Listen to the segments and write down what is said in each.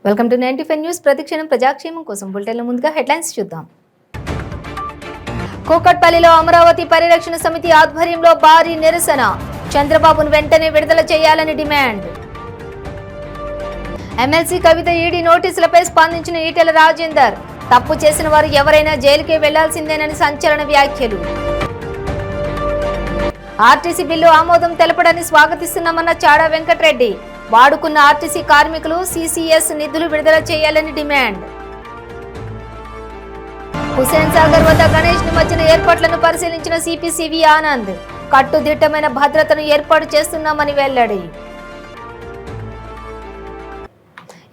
Welcome to 95 news. ప్రతిక్షణం ప్రజాక్షేమం కోసం బులెటిన్ల ముందుగా హెడ్లైన్స్ చూద్దాం. కూకట్పల్లిలో అమరావతి పరిరక్షణ సమితి ఆధ్వర్యంలో భారీ నిరసన. చంద్రబాబును వెంటనే విడుదల చేయాలని డిమాండ్. ఎమ్మెల్సీ కవిత ఈడీ నోటీసులపై స్పందించిన ఈటెల రాజేందర్. తప్పు చేసిన వారు ఎవరైనా జైలుకే వెళ్లాల్సిందేనని సంచలన వ్యాఖ్యలు. ఆర్టీసీ బిల్లు ఆమోదం తెలపడాన్ని స్వాగతిస్తున్నామన్న చాడా వెంకటరెడ్డి. వాడుకున్న ఆర్టీసీ కార్మికులు సిసిఎస్ నిధులు విడుదల చేయాలని డిమాండ్. హుసేన్ సాగర్ వద్ద గణేష్ నిమజ్జన ఏర్పాట్లను పరిశీలించిన సిపి సివి ఆనంద్. కట్టుదిట్టమైన భద్రతను ఏర్పాటు చేస్తున్నామని వెల్లడి.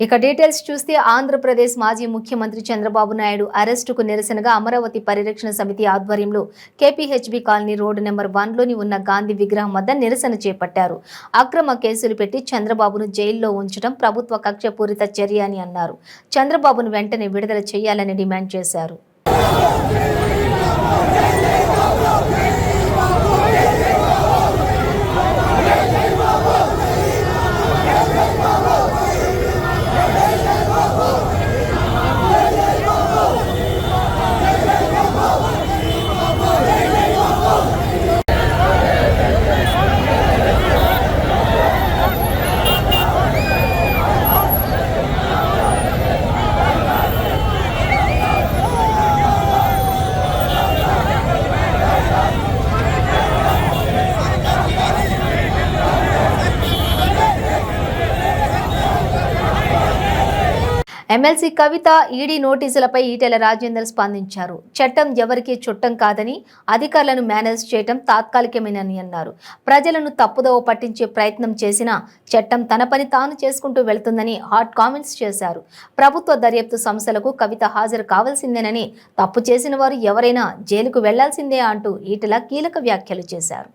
ఇక డీటెయిల్స్ చూస్తే ఆంధ్రప్రదేశ్ మాజీ ముఖ్యమంత్రి చంద్రబాబు నాయుడు అరెస్టుకు నిరసనగా అమరావతి పరిరక్షణ సమితి ఆధ్వర్యంలో కేపీహెచ్బీ కాలనీ రోడ్డు నెంబర్ 1లోని ఉన్న గాంధీ విగ్రహం వద్ద నిరసన చేపట్టారు. అక్రమ కేసులు పెట్టి చంద్రబాబును జైల్లో ఉంచడం ప్రభుత్వ కక్షపూరిత చర్య అని అన్నారు. చంద్రబాబును వెంటనే విడుదల చేయాలని డిమాండ్ చేశారు. ఎమ్మెల్సీ కవిత ఈడీ నోటీసులపై ఈటెల రాజేందర్ స్పందించారు. చట్టం ఎవరికీ చుట్టం కాదని, అధికారులను మేనేజ్ చేయడం తాత్కాలికమేనని అన్నారు. ప్రజలను తప్పుదోవ పట్టించే ప్రయత్నం చేసినా చట్టం తన పని తాను చేసుకుంటూ వెళ్తుందని హాట్ కామెంట్స్ చేశారు. ప్రభుత్వ దర్యాప్తు సంస్థలకు కవిత హాజరు కావాల్సిందేనని, తప్పు చేసిన వారు ఎవరైనా జైలుకు వెళ్లాల్సిందే అంటూ ఈటెల కీలక వ్యాఖ్యలు చేశారు.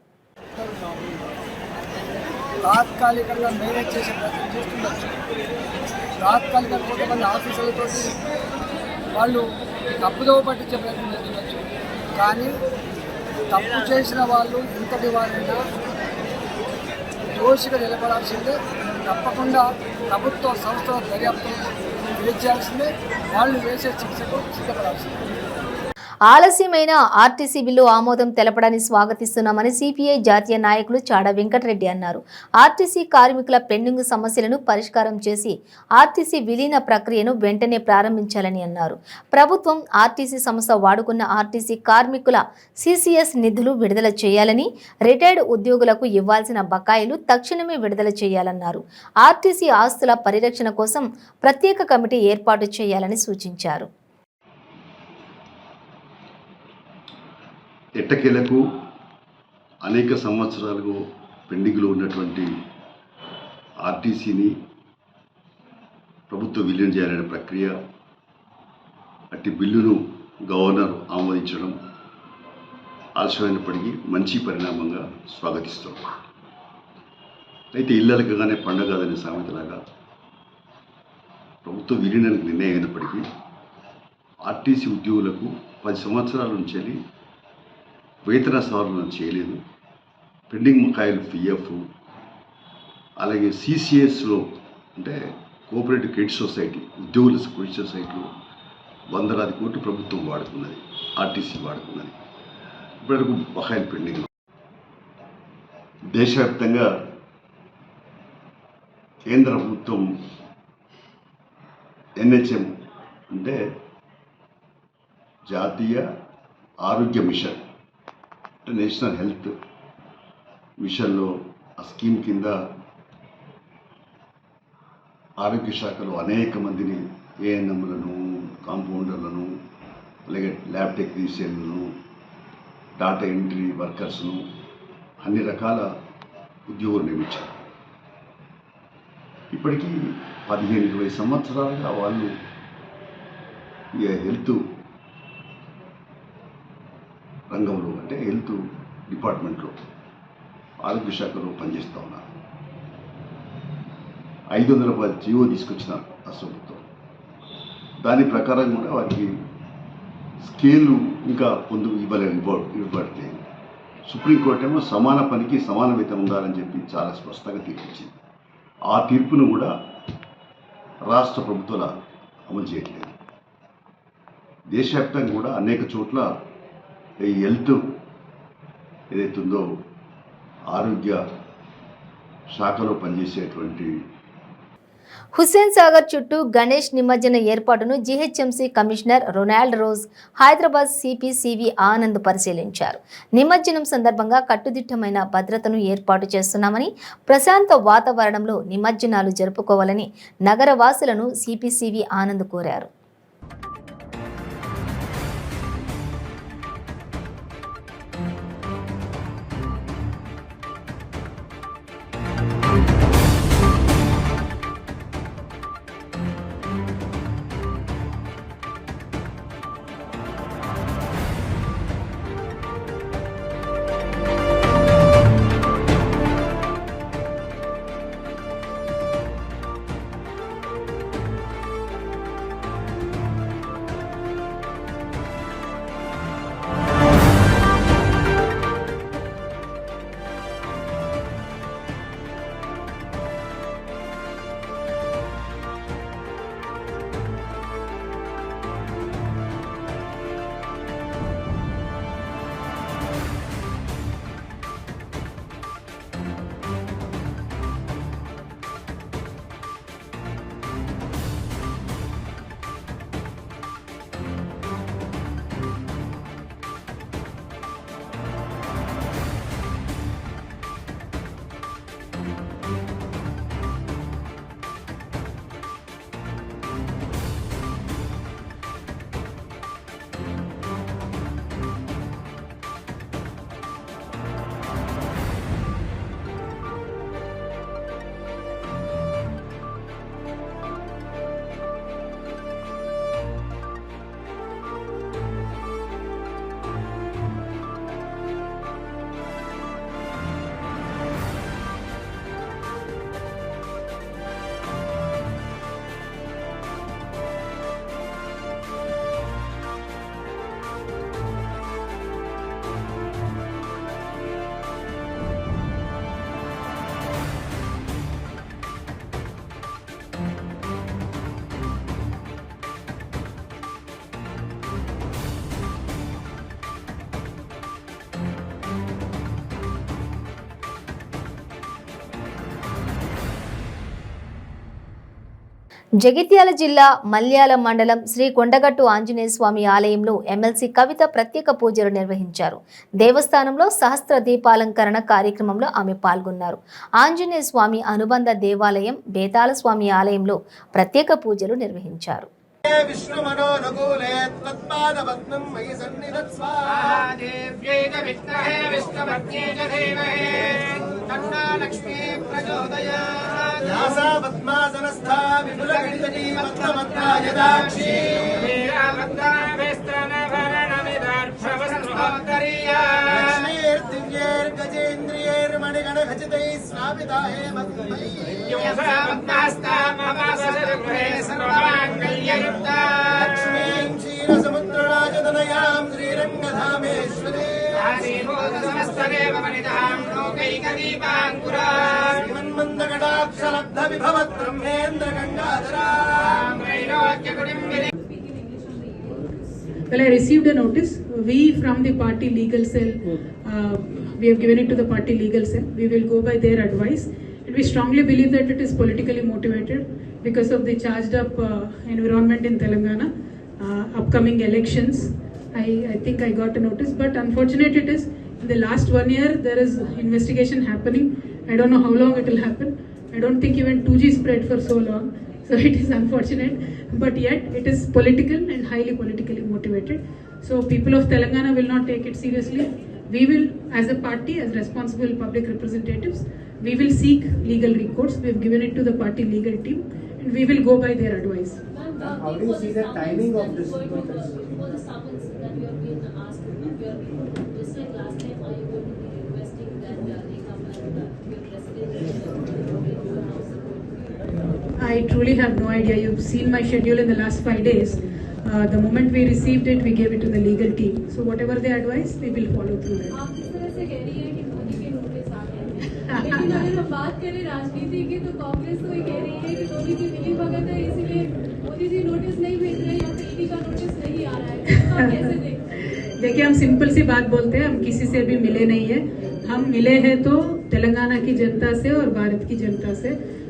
తాత్కాలికంగా మేనేజ్ చేసే ప్రయత్నం చేస్తుండొచ్చు. తాత్కాలికంగా కొంతమంది ఆఫీసులతో వాళ్ళు తప్పుదోవ పట్టించే ప్రయత్నం చేస్తుండొచ్చు. కానీ తప్పు చేసిన వాళ్ళు ఇంతటి వారైనా దోషిగా నిలబడాల్సిందే. తప్పకుండా ప్రభుత్వ సంస్థల దర్యాప్తు చేయాల్సిందే. వాళ్ళు వేసే శిక్షకు సిద్ధపడాల్సిందే. ఆలస్యమైన ఆర్టీసీ బిల్లు ఆమోదం తెలపడాన్ని స్వాగతిస్తున్నామని సిపిఐ జాతీయ నాయకులు చాడా వెంకటరెడ్డి అన్నారు. ఆర్టీసీ కార్మికుల పెండింగ్ సమస్యలను పరిష్కారం చేసి ఆర్టీసీ విలీన ప్రక్రియను వెంటనే ప్రారంభించాలని అన్నారు. ప్రభుత్వం ఆర్టీసీ సంస్థ వాడుకున్న ఆర్టీసీ కార్మికుల సిసిఎస్ నిధులు విడుదల చేయాలని, రిటైర్డ్ ఉద్యోగులకు ఇవ్వాల్సిన బకాయిలు తక్షణమే విడుదల చేయాలన్నారు. ఆర్టీసీ ఆస్తుల పరిరక్షణ కోసం ప్రత్యేక కమిటీ ఏర్పాటు చేయాలని సూచించారు. ఎట్టకేలకు అనేక సంవత్సరాలుగా పెండింగ్లో ఉన్నటువంటి ఆర్టీసీని ప్రభుత్వం విలీనం చేయాలనే ప్రక్రియ, అట్టి బిల్లును గవర్నర్ ఆమోదించడం ఆలస్యమైనప్పటికీ మంచి పరిణామంగా స్వాగతిస్తాం. అయితే ఇళ్ళకగానే పండగ కాదనే సామెతలాగా ప్రభుత్వ విలీనానికి నిర్ణయం అయినప్పటికీ ఆర్టీసీ ఉద్యోగులకు 10 సంవత్సరాల నుంచి వేతన సవరణ చేయలేదు. పెండింగ్ బకాయిలు పిఎఫ్, అలాగే సిసిఎస్లో అంటే కోఆపరేటివ్ క్రెడిట్ సొసైటీ, ఉద్యోగుల క్రెడిట్ సొసైటీలో 100 కోట్లు ప్రభుత్వం వాడుకున్నది, ఆర్టీసీ వాడుకున్నది. ఇప్పటివరకు బకాయిలు పెండింగ్. దేశవ్యాప్తంగా కేంద్ర ప్రభుత్వం ఎన్హెచ్ఎం అంటే జాతీయ ఆరోగ్య మిషన్, నేషనల్ హెల్త్ మిషన్లో ఆ స్కీమ్ కింద ఆరోగ్య శాఖలో అనేక మందిని, ఏఎన్ఎంలను, కాంపౌండర్లను, అలాగే ల్యాబ్ టెక్నీషియన్లను, డాటా ఎంట్రీ వర్కర్స్ను, అన్ని రకాల ఉద్యోగులు నియమించారు. ఇప్పటికీ 15-20 సంవత్సరాలుగా వాళ్ళు ఈ హెల్త్ రంగంలో అంటే హెల్త్ డిపార్ట్మెంట్లో ఆరోగ్య శాఖలో పనిచేస్తూ ఉన్నారు. 510 జీవో తీసుకొచ్చిన రాష్ట్ర ప్రభుత్వం. దాని ప్రకారం కూడా వారికి స్కేలు ఇంకా ఇవ్వబడలేదు. సుప్రీంకోర్టు ఏమో సమాన పనికి సమాన వేతనం ఉండాలని చెప్పి చాలా స్పష్టంగా తీర్పిచ్చింది. ఆ తీర్పును కూడా రాష్ట్ర ప్రభుత్వాలు అమలు చేయట్లేదు. దేశవ్యాప్తంగా కూడా అనేక చోట్ల ఈ హెల్త్ ఏదైతే ఉందో ఆరోగ్య శాఖలో పనిచేసేటువంటి హుస్సేన్ సాగర్ చుట్టూ గణేష్ నిమజ్జన ఏర్పాటును GHMC commissioner Ronald Rose, Hyderabad CP CV Anand పరిశీలించారు. నిమజ్జనం సందర్భంగా కట్టుదిట్టమైన భద్రతను ఏర్పాటు చేస్తున్నామని, ప్రశాంత వాతావరణంలో నిమజ్జనాలు జరుపుకోవాలని నగరవాసులను సిపి సివి ఆనంద్ కోరారు. జగిత్యాల జిల్లా మల్యాల మండలం శ్రీ కొండగట్టు ఆంజనేయ స్వామి ఆలయంలో ఎమ్మెల్సీ కవిత ప్రత్యేక పూజలు నిర్వహించారు. దేవస్థానంలో సహస్ర దీపాలంకరణ కార్యక్రమంలో ఆమె పాల్గొన్నారు. ఆంజనేయ స్వామి అనుబంధ దేవాలయం బేతాల స్వామి ఆలయంలో ప్రత్యేక పూజలు నిర్వహించారు. Well, I received a notice. We from the party legal cell, we have given it to the party legal cell. We will go by their advice. And we strongly believe that it is politically motivated because of the charged up environment in Telangana, upcoming elections. I think I got a notice, but unfortunate it is, in the last 1 year, there is investigation happening. I don't know how long it will happen. I don't think even 2G spread for so long. So it is unfortunate, but yet it is political and highly politically motivated. So people of Telangana will not take it seriously. We will, as a party, as responsible public representatives, we will seek legal recourse. We have given it to the party legal team, and we will go by their advice. How do you see the timing of this? For the summons that you have been asked, just like last time, are you going to be requesting that they come and your residence? I truly have no idea. You've seen my schedule in the last 5 days. The moment we received it, we gave it to the legal team. So whatever they advise, we will follow through that. लेकिन अगर हम बात करें राजनीति की तो कांग्रेस तो ये कह रही है कि मोदी जी मिली भगत है, इसीलिए मोदी जी नोटिस नहीं भेज रहे या फिर ईडी का नोटिस नहीं आ रहा है, तो आप कैसे देखते हैं? देखिए, हम सिंपल सी बात बोलते हैं, हम किसी से भी मिले नहीं है। हम मिले हैं तो तेलंगाना की जनता से और भारत की जनता से।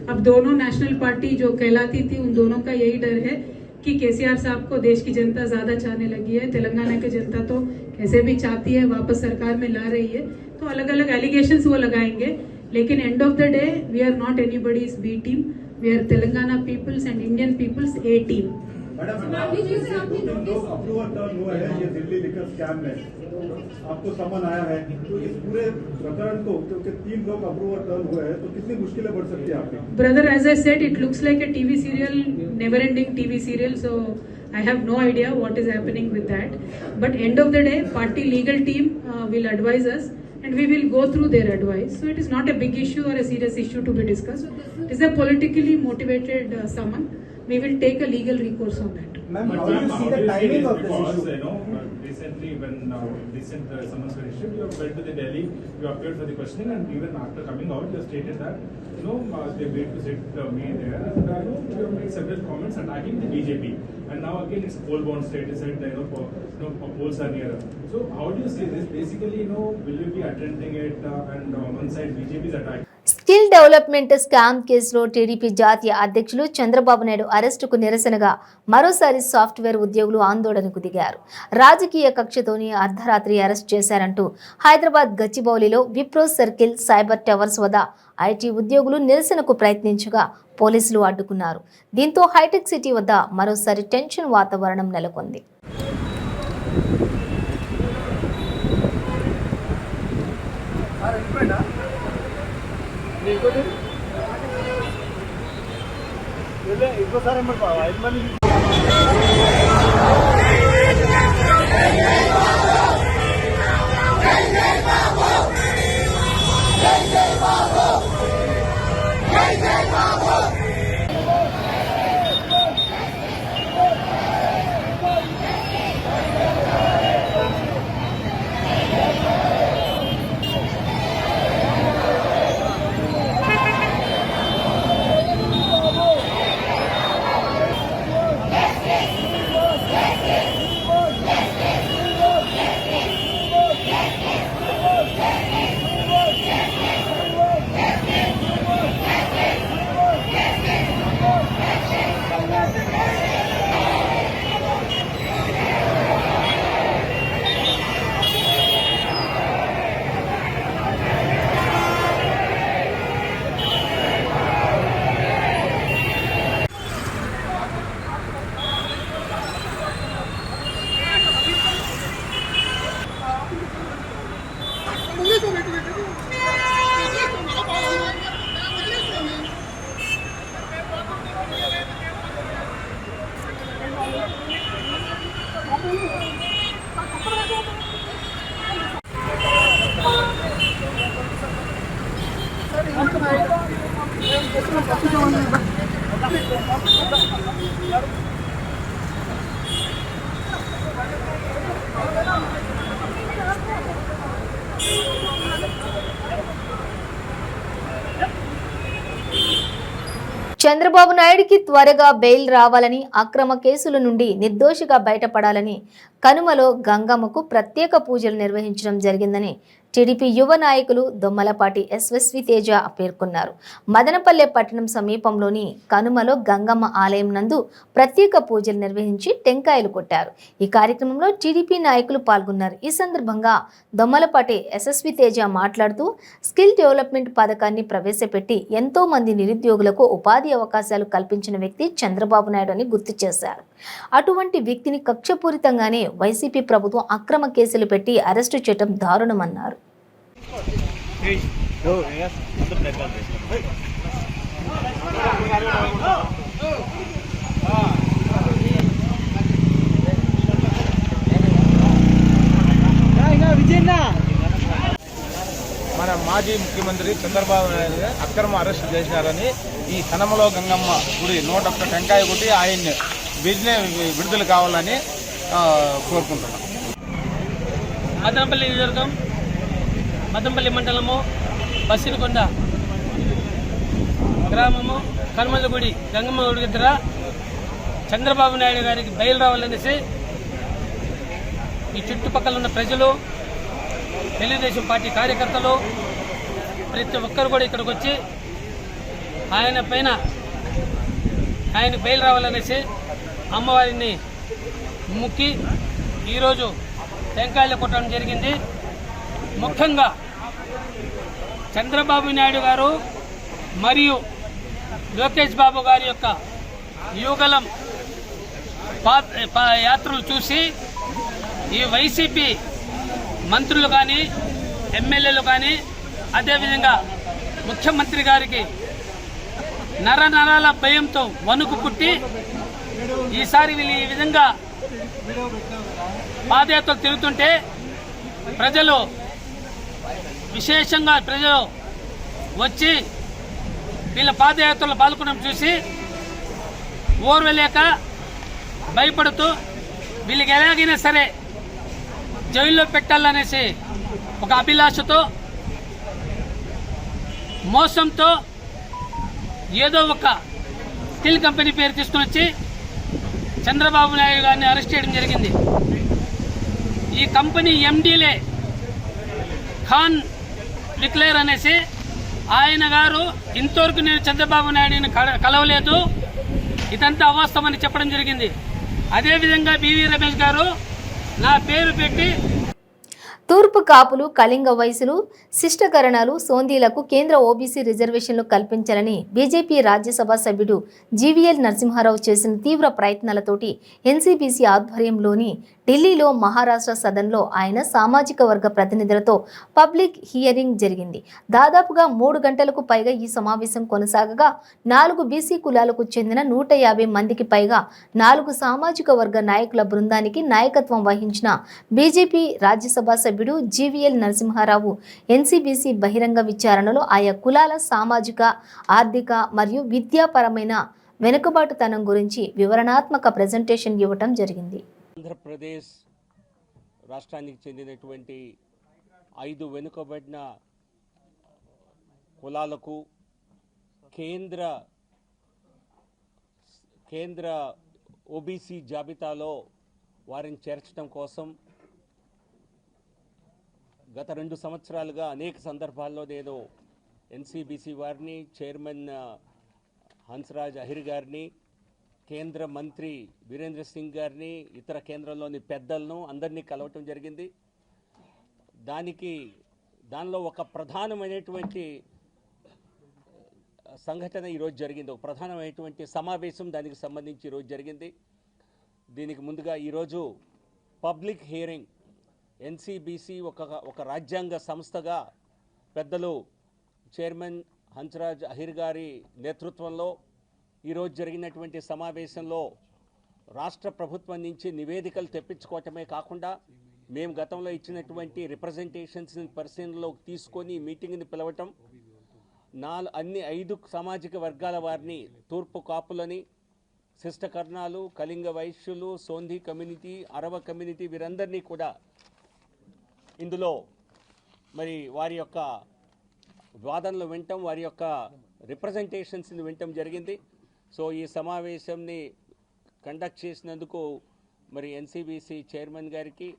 अब दोनों नेशनल पार्टी जो कहलाती थी, उन दोनों का यही डर है कि केसीआर साहब को देश की जनता ज्यादा चाहने लगी है, तेलंगाना की जनता तो कैसे भी चाहती है, वापस सरकार में ला रही है, तो अलग अलग एलिगेशंस वो लगाएंगे। लेकिन end of the day we are not anybody's B team, we are Telangana peoples and Indian peoples A team. Modi ji से आपने नोटिस अप्रूवल टर्न हुआ है ये दिल्ली लिकर स्कैम में, आपको समन आया है, तो इस पूरे प्रकरण को क्योंकि 3 लोग अप्रूवल टर्न हुए हैं, तो कितनी मुश्किलें बढ़ सकती है आपकी? Brother, as I said, it looks like a TV serial, never-ending TV serial. So I have no idea what is happening with that. But end of the day, party legal team will advise us, and we will go through their advice. So it is not a big issue or a serious issue to be discussed. It is a politically motivated summon. We will take a legal recourse on that. Ma'am, how do you see the timing of this because, issue? Recently when recent summons were issued, you have went to the Delhi, you appeared for the questioning, and even after coming out, you have stated that they wait to sit me there, and you have made several comments attacking the BJP, and now again it's a poll-bound state. You said that polls are nearer. So how do you see this? Basically, will you be attending it, and on one side BJP is attacking. Skill development scam కేసులో TDP జాతీయ అధ్యక్షులు చంద్రబాబు నాయుడు అరెస్టుకు నిరసనగా మరోసారి software ఉద్యోగులు ఆందోళనకు దిగారు. రాజకీయ కక్షతోని అర్ధరాత్రి అరెస్ట్ చేశారంటూ హైదరాబాద్ గచ్చిబౌలిలో విప్రో సర్కిల్ సైబర్ టవర్స్ వద్ద ఐటీ ఉద్యోగులు నిరసనకు ప్రయత్నించగా పోలీసులు అడ్డుకున్నారు. దీంతో హైటెక్ సిటీ వద్ద మరోసారి టెన్షన్ వాతావరణం నెలకొంది. ఇంకోసారి చంద్రబాబు నాయుడికి త్వరగా బెయిల్ రావాలని, అక్రమ కేసుల నుండి నిర్దోషిగా బయటపడాలని కనుమలో గంగమ్మకు ప్రత్యేక పూజలు నిర్వహించడం జరిగిందని టీడీపీ యువ నాయకులు దొమ్మలపాటి ఎస్ఎస్వి తేజ పేర్కొన్నారు. మదనపల్లె పట్టణం సమీపంలోని కనుమలో గంగమ్మ ఆలయం నందు ప్రత్యేక పూజలు నిర్వహించి టెంకాయలు కొట్టారు. ఈ కార్యక్రమంలో టీడీపీ నాయకులు పాల్గొన్నారు. ఈ సందర్భంగా దొమ్మలపాటి ఎస్ఎస్వి తేజ మాట్లాడుతూ స్కిల్ డెవలప్మెంట్ పథకాన్ని ప్రవేశపెట్టి ఎంతో మంది నిరుద్యోగులకు ఉపాధి అవకాశాలు కల్పించిన వ్యక్తి చంద్రబాబు నాయుడు అని గుర్తు చేశారు. అటువంటి వ్యక్తిని కక్షపూరితంగానే వైసీపీ ప్రభుత్వం అక్రమ కేసులు పెట్టి అరెస్టు చేయడం దారుణమన్నారు. మన మాజీ ముఖ్యమంత్రి చంద్రబాబు నాయుడు అక్రమ అరెస్ట్ చేశారని ఈ కనమలో గంగమ్మ గుడి 101 టెంకాయ కొట్టి ఆయన్ని విడుదల కావాలని కోరుకుంటున్నాం. మదనపల్లి నియోజకవర్గం మదనపల్లి మండలము బస్సినకొండ గ్రామము కనుమలగుడి గంగమ్మ గుడి దగ్గర చంద్రబాబు నాయుడు గారికి బయలు రావాలనేసి ఈ చుట్టుపక్కల ఉన్న ప్రజలు, తెలుగుదేశం పార్టీ కార్యకర్తలు ప్రతి ఒక్కరు కూడా ఇక్కడికి వచ్చి ఆయన బయలు రావాలనేసి అమ్మవారిని ముక్కి ఈరోజు టెంకాయలు కొట్టడం జరిగింది. ముఖ్యంగా చంద్రబాబు నాయుడు గారు మరియు లోకేష్ బాబు గారి యొక్క యుగలం యాత్రలు చూసి ఈ వైసీపీ మంత్రులు కానీ, ఎమ్మెల్యేలు కానీ, అదేవిధంగా ముఖ్యమంత్రి గారికి నరాల భయంతో వణుకు పుట్టి ఈసారి వీళ్ళు ఈ విధంగా పాదయాత్రలు తిరుగుతుంటే విశేషంగా ప్రజలు వచ్చి వీళ్ళ పాదయాత్రలో పాల్గొనడం చూసి ఓర్వలేక భయపడుతూ వీళ్ళకి ఎలాగైనా సరే జైల్లో పెట్టాలనేసి ఒక అభిలాషతో, మోసంతో ఏదో ఒక స్టీల్ కంపెనీ పేరు తీసుకుని వచ్చి చంద్రబాబు నాయుడు గారిని అరెస్ట్ చేయడం జరిగింది. ఈ కంపెనీ ఎండీలే ఖాన్ విక్లేర్ అనేసి ఆయన గారు ఇంతవరకు నేను చంద్రబాబు నాయుడిని కలవలేదు, ఇదంతా అవాస్తవమని చెప్పడం జరిగింది. అదేవిధంగా బివి రమేష్ గారు నా పేరు పెట్టి తూర్పు కాపులు, కళింగ వయసులు, శిష్టకరణాలు, సోందీలకు కేంద్ర ఓబీసీ రిజర్వేషన్లు కల్పించాలని బీజేపీ రాజ్యసభ సభ్యుడు జీవీఎల్ నరసింహారావు చేసిన తీవ్ర ప్రయత్నాలతోటి ఎన్సీబీసీ ఆధ్వర్యంలోని ఢిల్లీలో మహారాష్ట్ర సదన్లో ఆయన సామాజిక వర్గ ప్రతినిధులతో పబ్లిక్ హియరింగ్ జరిగింది. దాదాపుగా 3 గంటలకు పైగా ఈ సమావేశం కొనసాగగా 4 బీసీ కులాలకు చెందిన 150 మందికి పైగా 4 సామాజిక వర్గ నాయకుల బృందానికి నాయకత్వం వహించిన బీజేపీ రాజ్యసభ సభ్యుడు జీవీఎల్ నరసింహారావు ఎన్సీబీసీ బహిరంగ విచారణలో ఆయా కులాల సామాజిక, ఆర్థిక మరియు విద్యాపరమైన వెనుకబాటుతనం గురించి వివరణాత్మక ప్రెజెంటేషన్ ఇవ్వటం జరిగింది. ఆంధ్రప్రదేశ్ రాష్ట్రానికి చెందినటువంటి 5 వెనుకబడిన కులాలకు కేంద్ర ఓబీసీ జాబితాలో వారిని చేర్చడం కోసం గత 2 సంవత్సరాలుగా అనేక సందర్భాల్లో నేను ఎన్సీబీసీ వారిని, చైర్మన్ హన్స్రాజ్ అహిర్ గారిని, కేంద్ర మంత్రి వీరేంద్ర సింగ్ గారిని, ఇతర కేంద్రంలోని పెద్దలను అందరినీ కలవటం జరిగింది. దానిలో ఒక ప్రధానమైనటువంటి సంఘటన ఈరోజు జరిగింది. ఒక ప్రధానమైనటువంటి సమావేశం దానికి సంబంధించి ఈరోజు జరిగింది. దీనికి ముందుగా ఈరోజు పబ్లిక్ హియరింగ్ ఎన్సీబీసీ ఒక రాజ్యాంగ సంస్థగా పెద్దలు చైర్మన్ హన్స్రాజ్ అహిర్ గారి నేతృత్వంలో ఈరోజు జరిగినటువంటి సమావేశంలో రాష్ట్ర ప్రభుత్వం నుంచి నివేదికలు తెప్పించుకోవటమే కాకుండా మేము గతంలో ఇచ్చినటువంటి రిప్రజెంటేషన్స్ని పరిశీలనలోకి తీసుకొని మీటింగ్ని పిలవటం, అన్ని 5 సామాజిక వర్గాల వారిని, తూర్పు కాపులని, శిష్టకర్ణాలు, కళింగ వైశ్యులు, సోంధీ కమ్యూనిటీ, అరవ కమ్యూనిటీ, వీరందరినీ కూడా ఇందులో మరి వారి యొక్క వాదనలు వినటం, వారి యొక్క రిప్రజెంటేషన్స్ని వినటం జరిగింది. సో ఈ సమావేశంని కండక్ట్ చేసినందుకు మరి ఎన్సీబీసీ చైర్మన్ గారికి,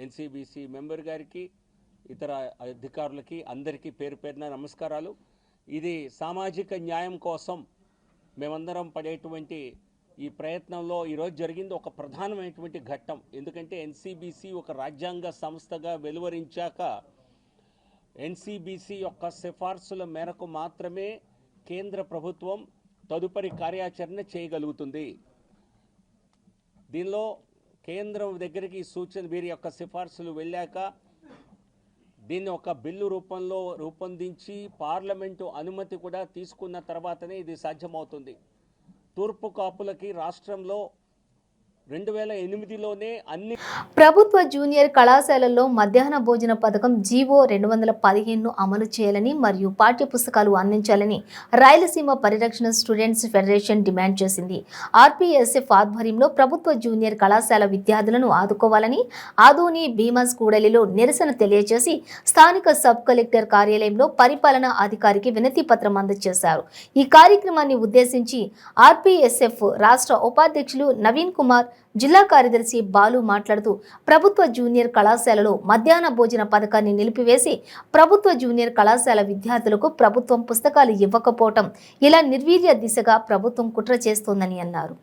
ఎన్సీబీసీ మెంబర్ గారికి, ఇతర అధికారులకి అందరికీ పేరు పేరున నమస్కారాలు. ఇది సామాజిక న్యాయం కోసం మేమందరం పడేటువంటి ఈ ప్రయత్నంలో ఈరోజు జరిగింది ఒక ప్రధానమైనటువంటి ఘట్టం. ఎందుకంటే ఎన్సీబీసీ ఒక రాజ్యాంగ సంస్థగా వెలువరించాక ఎన్సీబీసీ యొక్క సిఫార్సుల మేరకు మాత్రమే కేంద్ర ప్రభుత్వం తదుపరి కార్యాచరణ చేయగలుగుతుంది. దీనిలో కేంద్రం దగ్గరికి వీరి యొక్క సిఫార్సులు వెళ్ళాక దీన్ని ఒక బిల్లు రూపంలో రూపొందించి పార్లమెంటు అనుమతి కూడా తీసుకున్న తర్వాతనే ఇది సాధ్యమవుతుంది. తూర్పు కాపులకి రాష్ట్రంలో 2008లోనే అన్ని ప్రభుత్వ జూనియర్ కళాశాలల్లో మధ్యాహ్న భోజన పథకం జీవో 215ను అమలు చేయాలని మరియు పాఠ్య పుస్తకాలు అందించాలని రాయలసీమ పరిరక్షణ స్టూడెంట్స్ ఫెడరేషన్ డిమాండ్ చేసింది. ఆర్పీఎస్ఎఫ్ ఆధ్వర్యంలో ప్రభుత్వ జూనియర్ కళాశాల విద్యార్థులను ఆదుకోవాలని ఆదోని భీమస్ కూడలిలో నిరసన తెలియజేసి స్థానిక సబ్ కలెక్టర్ కార్యాలయంలో పరిపాలనా అధికారికి వినతి పత్రం అందజేశారు. ఈ కార్యక్రమాన్ని ఉద్దేశించి ఆర్పీఎస్ఎఫ్ రాష్ట్ర ఉపాధ్యక్షులు నవీన్ కుమార్, జిల్లా కార్యదర్శి బాలు మాట్లాడుతూ ప్రభుత్వ జూనియర్ కళాశాలలో మధ్యాహ్న భోజన పథకాన్ని నిలిపివేసి ప్రభుత్వ జూనియర్ కళాశాల విద్యార్థులకు ప్రభుత్వం పుస్తకాలు ఇవ్వకపోవటం ఇలా నిర్వీర్య దిశగా ప్రభుత్వం కుట్ర చేస్తోందని అన్నారు.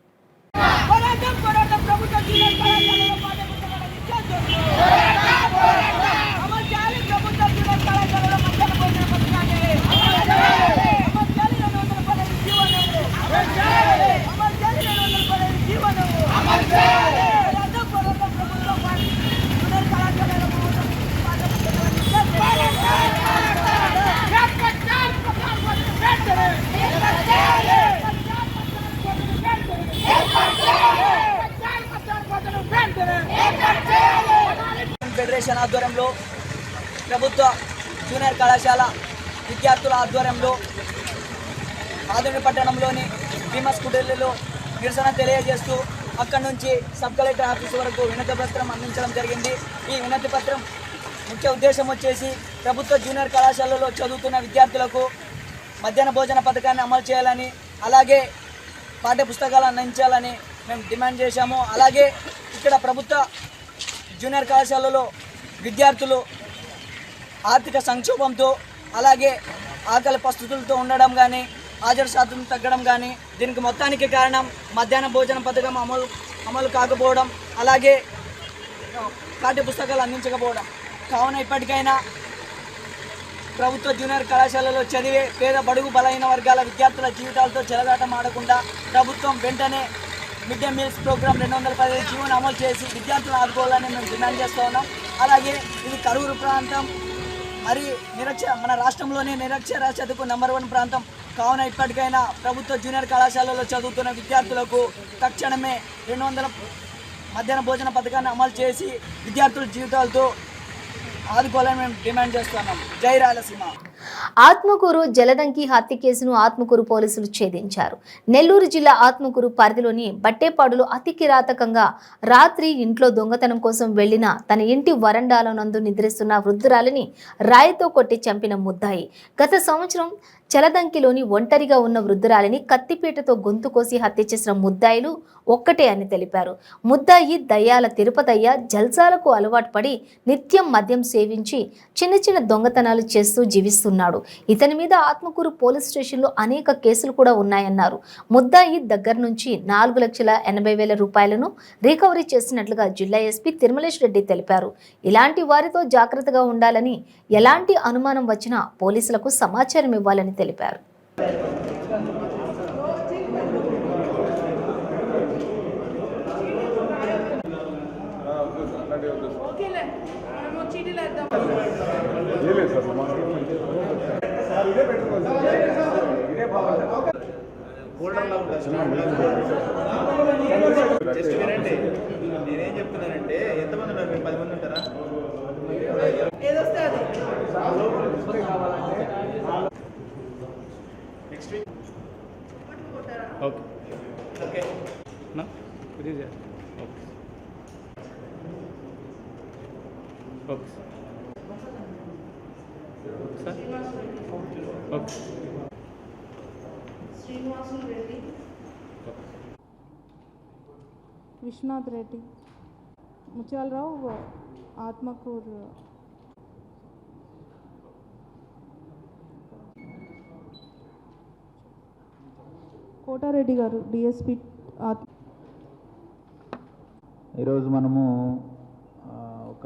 ఫెడరేషన్ ఆధ్వర్యంలో ప్రభుత్వ జూనియర్ కళాశాల విద్యార్థుల ఆధ్వర్యంలో ఆదోని పట్టణంలోని భీమస్ కుటీలలో నిరసన తెలియజేస్తూ అక్కడి నుంచి సబ్ కలెక్టర్ ఆఫీస్ వరకు వినతి పత్రం అందించడం జరిగింది. ఈ వినతి పత్రం ముఖ్య ఉద్దేశం వచ్చేసి ప్రభుత్వ జూనియర్ కళాశాలలో చదువుతున్న విద్యార్థులకు మధ్యాహ్న భోజన పథకాన్ని అమలు చేయాలని, అలాగే పాఠ్య పుస్తకాలు అందించాలని మేము డిమాండ్ చేశాము. అలాగే ఇక్కడ ప్రభుత్వ జూనియర్ కళాశాలలో విద్యార్థులు ఆర్థిక సంక్షోభంతో, అలాగే ఆకలి పరిస్థితులతో ఉండడం కానీ, హాజరు శాతం తగ్గడం కానీ, దీనికి మొత్తానికి కారణం మధ్యాహ్న భోజన పథకం అమలు కాకపోవడం, అలాగే పాఠ్య పుస్తకాలు అందించకపోవడం. కావున ఇప్పటికైనా ప్రభుత్వ జూనియర్ కళాశాలలో చదివే పేద బడుగు బలహీన వర్గాల విద్యార్థుల జీవితాలతో చెలగాటం ఆడకుండా ప్రభుత్వం వెంటనే మిడ్ డే మీల్స్ ప్రోగ్రామ్ 215 జీవోను అమలు చేసి విద్యార్థులను ఆదుకోవాలని మేము డిమాండ్ చేస్తూ ఉన్నాం. అలాగే ఇది కరూరు ప్రాంతం, మరి మన రాష్ట్రంలోనే నిరక్షరాస్యతకు #1 ప్రాంతం. కావున ఇప్పటికైనా ప్రభుత్వ జూనియర్ కళాశాలలో చదువుతున్న విద్యార్థులకు తక్షణమే 200 మధ్యాహ్న భోజన పథకాన్ని అమలు చేసి విద్యార్థుల జీవితాలతో ఆదుకోవాలని మేము డిమాండ్ చేస్తున్నాం. జై రాయలసీమ. ఆత్మకూరు జలదంకి హత్య కేసును ఆత్మకూరు పోలీసులు ఛేదించారు. నెల్లూరు జిల్లా ఆత్మకూరు పరిధిలోని బట్టేపాడులో అతి కిరాతకంగా రాత్రి ఇంట్లో దొంగతనం కోసం వెళ్లిన తన ఇంటి వరండాలో నందు నిద్రిస్తున్న వృద్ధురాలిని రాయితో కొట్టి చంపిన ముద్దాయి గత సంవత్సరం చలదంకిలోని ఒంటరిగా ఉన్న వృద్ధురాలిని కత్తిపీటతో గొంతు కోసి హత్య చేసిన ముద్దాయిలు ఒక్కటే అని తెలిపారు. ముద్దాయి దయ్యాల తిరుపతయ్య జల్సాలకు అలవాటు పడి నిత్యం మద్యం సేవించి చిన్న దొంగతనాలు చేస్తూ జీవిస్తున్నాడు. ఇతని మీద ఆత్మకూరు పోలీస్ స్టేషన్లో అనేక కేసులు కూడా ఉన్నాయన్నారు. ముద్దాయి దగ్గర నుంచి 4,80,000 రూపాయలను రికవరీ చేసినట్లుగా జిల్లా ఎస్పీ తిరుమలేష్ రెడ్డి తెలిపారు. ఇలాంటి వారితో జాగ్రత్తగా ఉండాలని, ఎలాంటి అనుమానం వచ్చినా పోలీసులకు సమాచారం ఇవ్వాలని తెలిపారు. నేనేం చెప్తున్నానంటే ఎంతమంది ఉన్నారు? 10 మంది ఉంటారా? నెక్స్ట్ వీక్ ఓకే ఓకే నా ఇది okay okay sir okay Srinivasulu Reddy, Viswanath Reddy, Mutyalarao, Atmakur, Kotareddy గారు డిఎస్పి. ఈరోజు మనము ఒక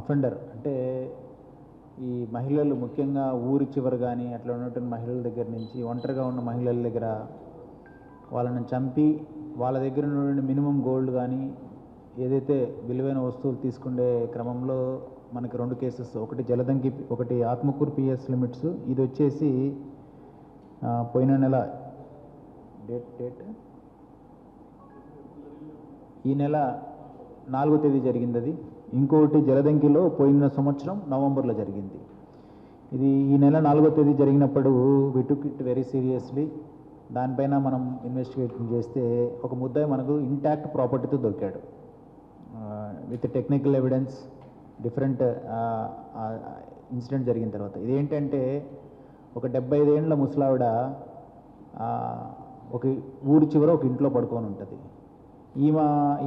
అఫెండర్ అంటే ఈ మహిళలు ముఖ్యంగా ఊరి చివరి కానీ అట్లా ఉన్నటువంటి మహిళల దగ్గర నుంచి ఒంటరిగా ఉన్న మహిళల దగ్గర వాళ్ళని చంపి వాళ్ళ దగ్గర ఉన్నటువంటి మినిమం గోల్డ్ కానీ ఏదైతే విలువైన వస్తువులు తీసుకునే క్రమంలో మనకి 2 కేసెస్, ఒకటి జలదంకి, ఒకటి ఆత్మకూరు పిఎస్ లిమిట్స్. ఇది వచ్చేసి పోయిన నెల డేట్ ఈ నెల 4వ తేదీ జరిగింది అది. ఇంకొకటి జలదంకిలో పోయిన సంవత్సరం నవంబర్లో జరిగింది. ఇది ఈ నెల 4వ తేదీ జరిగినప్పుడు వి టుక్ ఇట్ వెరీ సీరియస్లీ. దానిపైన మనం ఇన్వెస్టిగేషన్ చేస్తే ఒక ముద్దాయి మనకు ఇంటాక్ట్ ప్రాపర్టీతో దొరికాడు with technical evidence. Different incident జరిగిన తర్వాత ఇదేంటంటే ఒక 75 ఏళ్ళ ముసలావిడ ఒక ఊరి చివర ఒక ఇంట్లో పడుకొని ఉంటుంది.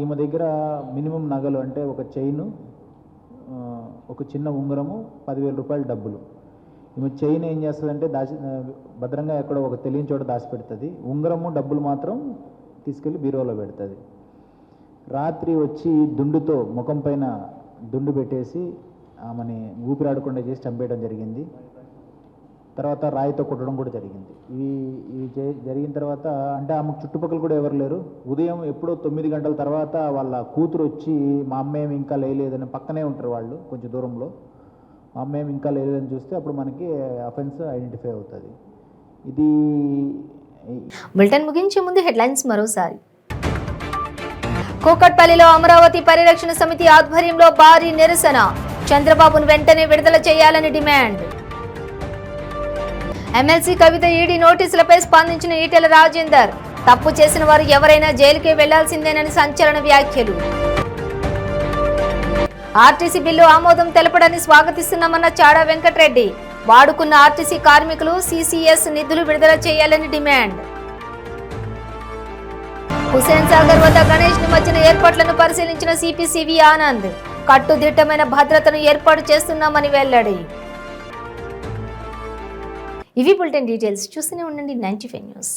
ఈమె దగ్గర మినిమం నగలు అంటే ఒక చైను, ఒక చిన్న ఉంగరము, 10,000 రూపాయల డబ్బులు. ఈమె చైన్ ఏం చేస్తుందంటే భద్రంగా ఎక్కడో ఒక తెలియని చోట దాచిపెడుతుంది. ఉంగరము డబ్బులు మాత్రం తీసుకెళ్ళి బీరోలో పెడుతుంది. రాత్రి వచ్చి దుండుతో ముఖం పైన దుండు పెట్టేసి ఆమెని ఊపిరాడకుండా చేసి చంపేయడం జరిగింది. తర్వాత రాయితో కొట్టడం కూడా జరిగింది. ఇవి జరిగిన తర్వాత అంటే ఆమెకు చుట్టుపక్కల కూడా ఎవరు లేరు. ఉదయం ఎప్పుడో 9 గంటల తర్వాత వాళ్ళ కూతురు వచ్చి మా అమ్మేమి ఇంకా లేలేదని, పక్కనే ఉంటారు వాళ్ళు కొంచెం దూరంలో, మా అమ్మేమి ఇంకా లేలేదని చూస్తే అప్పుడు మనకి అఫెన్స్ ఐడెంటిఫై అవుతుంది. ఇది బులెటిన్ ముగించే ముందు హెడ్లైన్స్ మరోసారి. కూకట్పల్లిలో అమరావతి పరిరక్షణ సమితి ఆధ్వర్యంలో భారీ నిరసన. చంద్రబాబును వెంటనే విడుదల చేయాలని డిమాండ్. ఎమ్మెల్సీ కవిత ఈడీ నోటీసులపై స్పందించిన ఈటెల రాజేందర్. తప్పు చేసిన వారు ఎవరైనా జైలుకే వెళ్లాల్సిందేనని సంచలన వ్యాఖ్యలు. ఆర్టీసీ బిల్లు ఆమోదం తెలపడాన్ని స్వాగతిస్తున్నామన్న చాడా వెంకటరెడ్డి. వాడుకున్న ఆర్టీసీ కార్మికులు సీసీఎస్ నిధులు విడుదల చేయాలని డిమాండ్. హుసేన్ సాగర్ వద్ద గణేష్ నిమజ్జన ఏర్పాట్లను పరిశీలించిన సిపి సివి ఆనంద్. కట్టుదిట్టమైన భద్రతను ఏర్పాటు చేస్తున్నామని వెల్లడి. ఇవి బులెటిన్ డీటెయిల్స్. చూస్తూనే ఉండండి 95 న్యూస్.